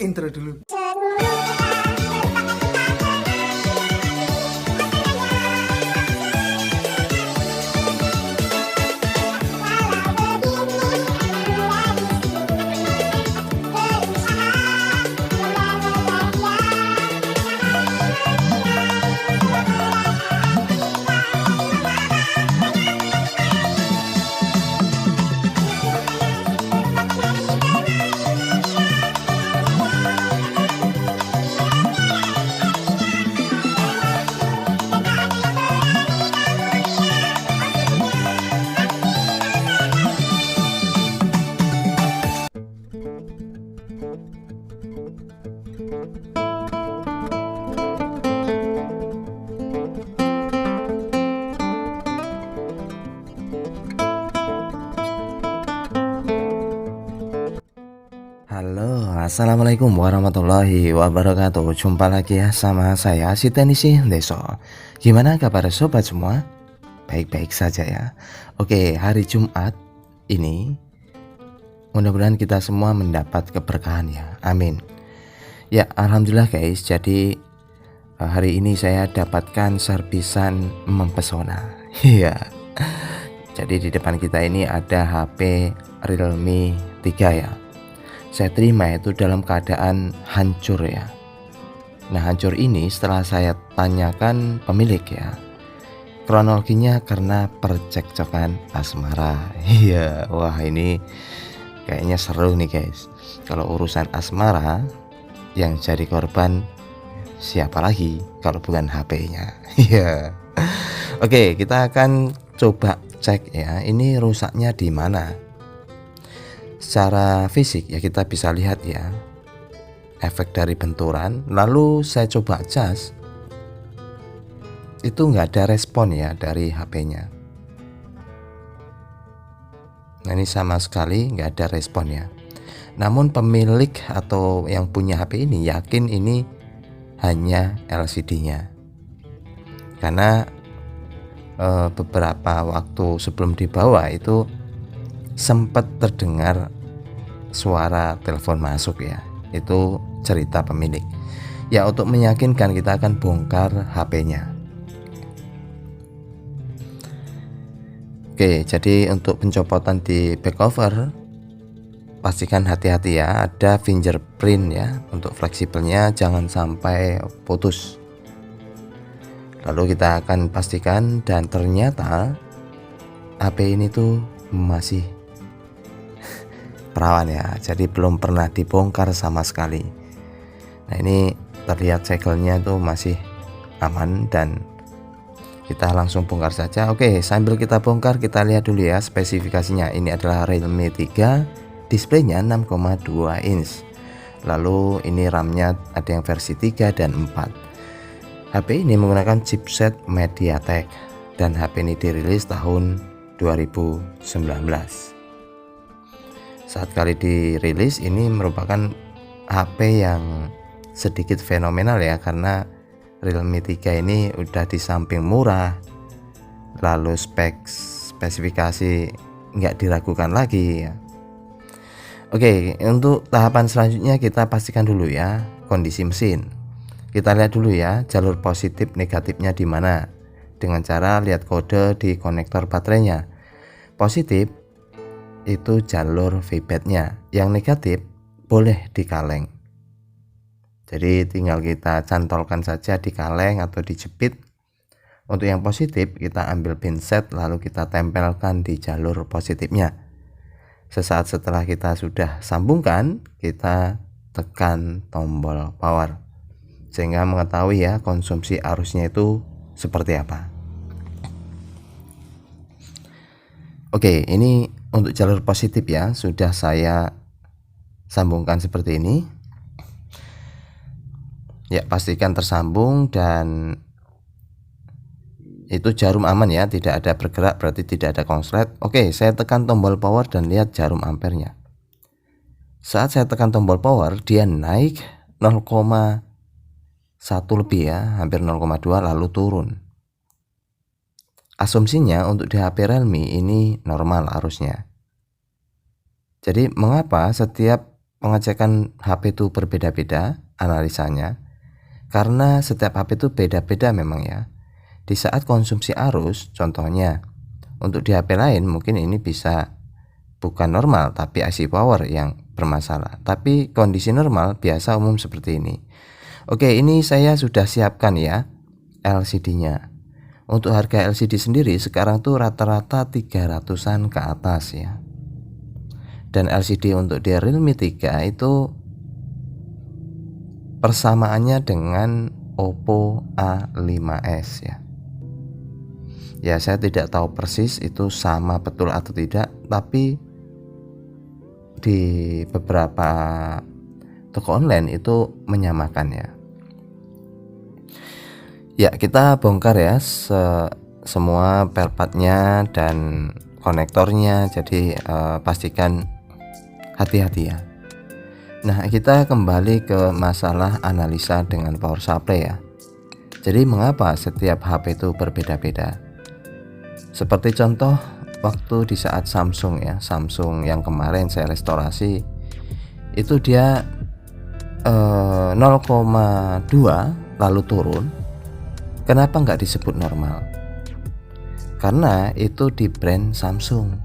Intro dulu. Halo, assalamualaikum warahmatullahi wabarakatuh. Jumpa lagi ya sama saya si Tenisi Deso. Gimana kabar sobat semua? Baik-baik saja ya. Oke, hari Jumat ini mudah-mudahan kita semua mendapat keberkahan ya. Amin. Ya, alhamdulillah guys. Jadi hari ini saya dapatkan servisan mempesona. Iya. Jadi di depan kita ini ada HP Realme 3 ya. Saya terima itu dalam keadaan hancur ya. Nah, hancur ini setelah saya tanyakan pemilik ya, kronologinya karena percekcokan asmara. Iya, wah ini kayaknya seru nih guys. Kalau urusan asmara yang jadi korban siapa lagi kalau bukan HP-nya. Iya. Oke, kita akan coba cek ya, ini rusaknya di mana. Secara fisik ya kita bisa lihat ya efek dari benturan. Lalu saya coba cas, itu nggak ada respon ya dari HP-nya. Nah ini sama sekali nggak ada respon ya. Namun pemilik atau yang punya HP ini yakin ini hanya LCD-nya, karena beberapa waktu sebelum dibawa itu sempat terdengar suara telepon masuk ya. Itu cerita pemilik. Ya, untuk meyakinkan kita akan bongkar HP-nya. Oke, jadi untuk pencopotan di back cover pastikan hati-hati ya, ada fingerprint ya. Untuk fleksibelnya jangan sampai putus. Lalu kita akan pastikan, dan ternyata HP ini tuh masih perawan ya, jadi belum pernah dibongkar sama sekali. Nah ini terlihat segelnya tuh masih aman dan kita langsung bongkar saja. Oke, sambil kita bongkar kita lihat dulu ya spesifikasinya. Ini adalah Realme 3, displaynya 6,2 inch. Lalu ini RAM-nya ada yang versi 3 dan 4. HP ini menggunakan chipset MediaTek dan HP ini dirilis tahun 2019. Saat kali dirilis ini merupakan HP yang sedikit fenomenal ya, karena Realme 3 ini udah di samping murah, lalu spesifikasi nggak diragukan lagi ya. Oke, untuk tahapan selanjutnya kita pastikan dulu ya kondisi mesin. Kita lihat dulu ya jalur positif negatifnya di mana, dengan cara lihat kode di konektor baterainya. Positif itu jalur feedback-nya, yang negatif boleh di kaleng. Jadi tinggal kita cantolkan saja di kaleng atau dijepit. Untuk yang positif kita ambil pinset lalu kita tempelkan di jalur positifnya. Sesaat setelah kita sudah sambungkan, kita tekan tombol power sehingga mengetahui ya konsumsi arusnya itu seperti apa. Oke, ini untuk jalur positif ya, sudah saya sambungkan seperti ini. Ya, pastikan tersambung dan itu jarum aman ya, tidak ada bergerak, berarti tidak ada konslet. Oke, saya tekan tombol power dan lihat jarum ampernya. Saat saya tekan tombol power, dia naik 0,1 lebih ya, hampir 0,2 lalu turun. Asumsinya untuk di HP Realme ini normal arusnya. Jadi mengapa setiap pengecekan HP itu berbeda-beda analisanya, karena setiap HP itu beda-beda memang ya. Di saat konsumsi arus, contohnya untuk di HP lain mungkin ini bisa bukan normal tapi IC power yang bermasalah, tapi kondisi normal biasa umum seperti ini. Oke, ini saya sudah siapkan ya LCD-nya. Untuk harga LCD sendiri sekarang tuh rata-rata 300-an ke atas ya. Dan LCD untuk di Realme 3 itu persamaannya dengan Oppo A5s ya. Ya, saya tidak tahu persis itu sama betul atau tidak, tapi di beberapa toko online itu menyamakan ya. Ya, kita bongkar ya semua perpartnya dan konektornya, jadi pastikan hati-hati ya. Nah, kita kembali ke masalah analisa dengan power supply ya. Jadi mengapa setiap HP itu berbeda-beda? Seperti contoh waktu di saat Samsung ya, Samsung yang kemarin saya restorasi itu dia 0,2 lalu turun. Kenapa nggak disebut normal? Karena itu di brand Samsung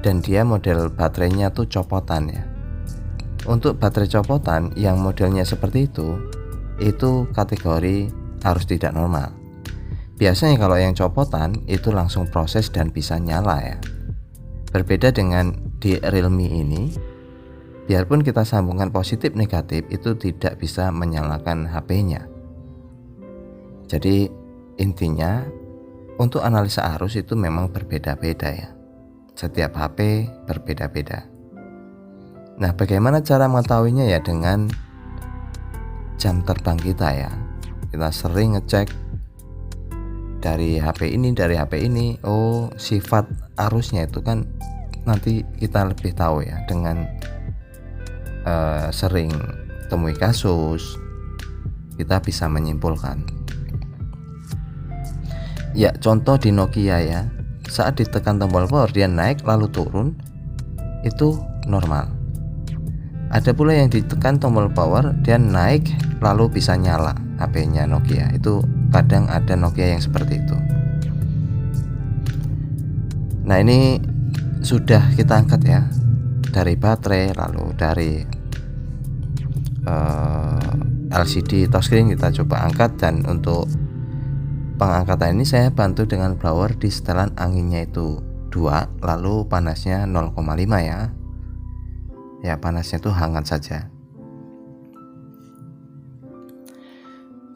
dan dia model baterainya tuh copotan ya. Untuk baterai copotan yang modelnya seperti itu kategori harus tidak normal. Biasanya kalau yang copotan itu langsung proses dan bisa nyala ya. Berbeda dengan di Realme ini, biarpun kita sambungkan positif negatif itu tidak bisa menyalakan HP-nya. Jadi intinya untuk analisa arus itu memang berbeda-beda ya. Setiap HP berbeda-beda. Nah, bagaimana cara mengetahuinya ya? Dengan jam terbang kita ya. Kita sering ngecek dari HP ini, oh sifat arusnya itu kan nanti kita lebih tahu ya dengan sering temui kasus, kita bisa menyimpulkan. Ya, contoh di Nokia ya, saat ditekan tombol power dia naik lalu turun, itu normal. Ada pula yang ditekan tombol power dia naik lalu bisa nyala HP-nya Nokia. Itu kadang ada Nokia yang seperti itu. Nah, ini sudah kita angkat ya dari baterai, lalu dari LCD touchscreen kita coba angkat, dan untuk pengangkatan ini saya bantu dengan blower di setelan anginnya itu 2, lalu panasnya 0,5 ya. Ya, panasnya itu hangat saja.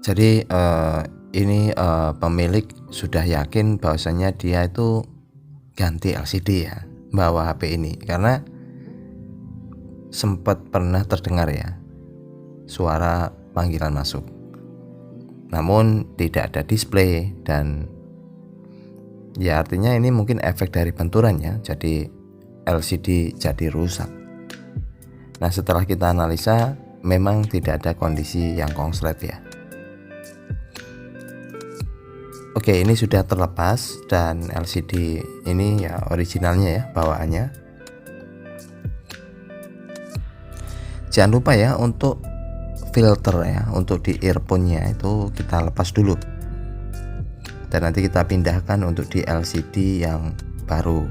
Jadi ini pemilik sudah yakin bahwasanya dia itu ganti LCD ya, bawa HP ini, karena sempat pernah terdengar ya suara panggilan masuk, namun tidak ada display, dan ya artinya ini mungkin efek dari benturannya, jadi LCD jadi rusak. Nah, setelah kita analisa memang tidak ada kondisi yang konslet ya. Oke, ini sudah terlepas dan LCD ini ya originalnya ya bawaannya. Jangan lupa ya untuk filter ya, untuk di earphone-nya itu kita lepas dulu. Dan nanti kita pindahkan untuk di LCD yang baru.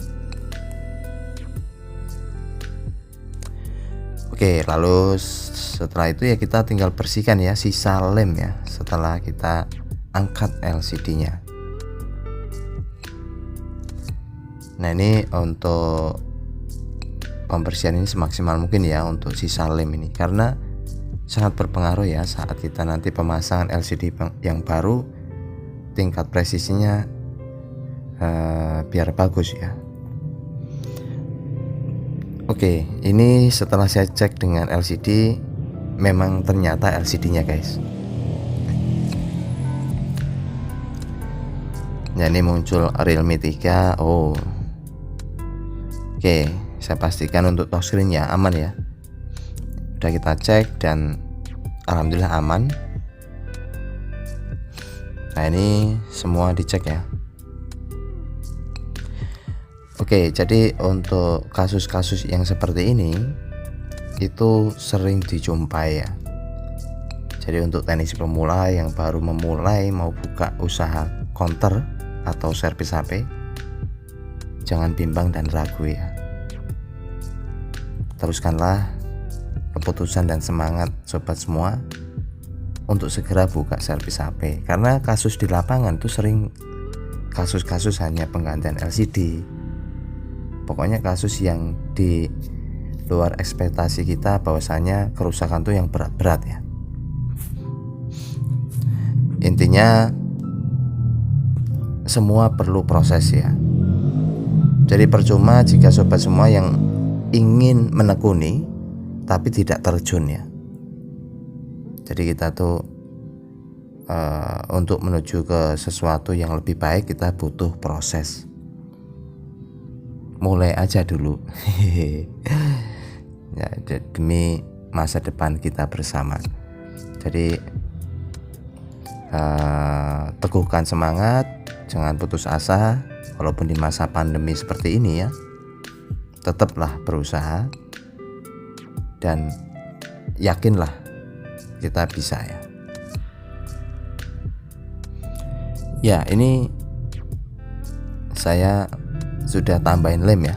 Oke, lalu setelah itu ya kita tinggal bersihkan ya sisa lem ya setelah kita angkat LCD-nya. Nah, ini untuk pembersihan ini semaksimal mungkin ya untuk sisa lem ini, karena sangat berpengaruh ya saat kita nanti pemasangan LCD yang baru, tingkat presisinya biar bagus ya. Oke, ini setelah saya cek dengan LCD, memang ternyata LCD-nya guys. Nah, ini muncul Realme 3. Oh, oke, saya pastikan untuk touchscreen-nya aman ya. Udah kita cek dan alhamdulillah aman. Nah, ini semua dicek ya. Oke, jadi untuk kasus-kasus yang seperti ini itu sering dijumpai ya. Jadi untuk teknisi pemula yang baru memulai mau buka usaha counter atau servis HP, jangan bimbang dan ragu ya. Teruskanlah keputusan dan semangat sobat semua untuk segera buka servis HP, karena kasus di lapangan tuh sering kasus-kasus hanya penggantian LCD. Pokoknya kasus yang di luar ekspektasi kita, bahwasanya kerusakan tuh yang berat-berat ya. Intinya semua perlu proses ya. Jadi percuma jika sobat semua yang ingin menekuni tapi tidak terjun ya. Jadi kita tuh untuk menuju ke sesuatu yang lebih baik kita butuh proses. Mulai aja dulu. Ya, demi masa depan kita bersama. Jadi teguhkan semangat, jangan putus asa. Walaupun di masa pandemi seperti ini ya, tetaplah berusaha dan yakinlah kita bisa ya. Ya, ini saya sudah tambahin lem ya.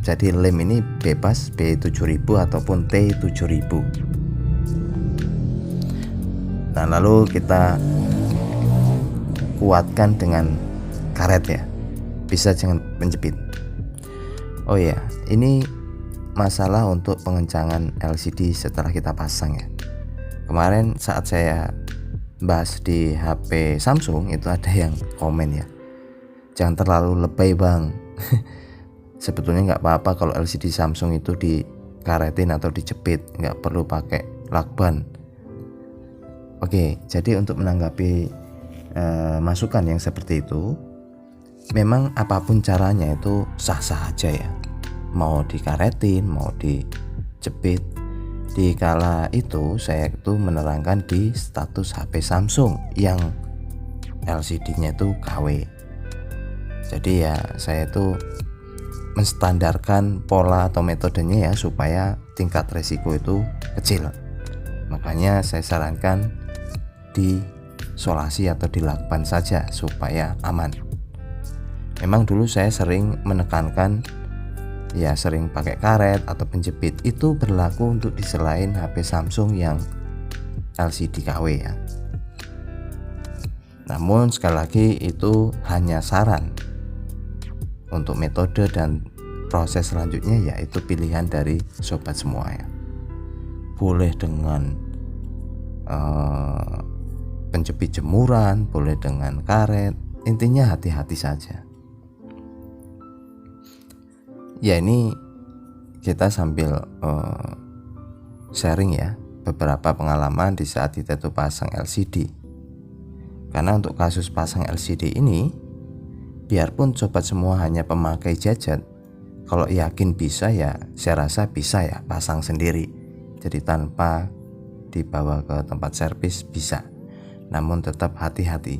Jadi lem ini bebas B7000 ataupun T7000. Nah, lalu kita kuatkan dengan karet ya. Bisa jangan menjepit. Oh ya, ini masalah untuk pengencangan LCD setelah kita pasang ya. Kemarin saat saya bahas di HP Samsung itu ada yang komen ya, jangan terlalu lebay bang. Sebetulnya nggak apa-apa kalau LCD Samsung itu dikaretin atau dijepit, nggak perlu pakai lakban. Oke, jadi untuk menanggapi masukan yang seperti itu, memang apapun caranya itu sah-sah aja ya. Mau dikaretin, mau dijepit. Di kala itu saya itu menerangkan di status HP Samsung yang LCD-nya itu KW. Jadi ya saya itu menstandarkan pola atau metodenya ya supaya tingkat resiko itu kecil. Makanya saya sarankan disolasi atau dilakban saja supaya aman. Memang dulu saya sering menekankan ya, sering pakai karet atau penjepit, itu berlaku untuk di selain HP Samsung yang LCD KW ya. Namun sekali lagi itu hanya saran. Untuk metode dan proses selanjutnya ya itu pilihan dari sobat semua ya. Boleh dengan penjepit jemuran, boleh dengan karet, intinya hati-hati saja. Ya, ini kita sambil sharing ya beberapa pengalaman di saat kita tuh pasang LCD. Karena untuk kasus pasang LCD ini, biarpun sobat semua hanya pemakai gadget, kalau yakin bisa ya saya rasa bisa ya pasang sendiri. Jadi tanpa dibawa ke tempat servis bisa. Namun tetap hati-hati.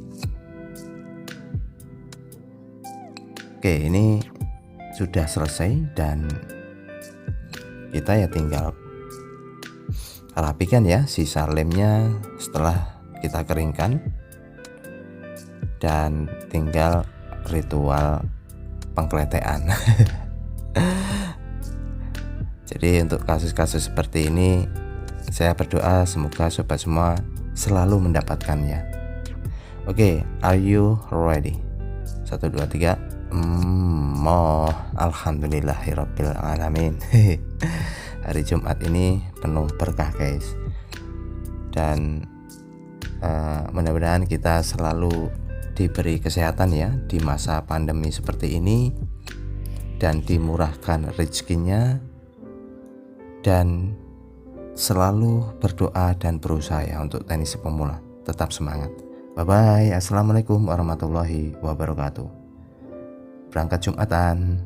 Oke, ini sudah selesai dan kita ya tinggal rapikan ya sisa lemnya setelah kita keringkan, dan tinggal ritual pengkletean. Jadi untuk kasus-kasus seperti ini saya berdoa semoga sobat semua selalu mendapatkannya. Oke, are you ready? 1, 2, 3. Alhamdulillahirabbil alamin. Hari Jumat ini penuh berkah guys. Dan mudah-mudahan kita selalu diberi kesehatan ya di masa pandemi seperti ini, dan dimurahkan rezekinya, dan selalu berdoa dan berusaha ya untuk teknisi pemula. Tetap semangat. Bye bye. Assalamualaikum warahmatullahi wabarakatuh. Berangkat Jumatan.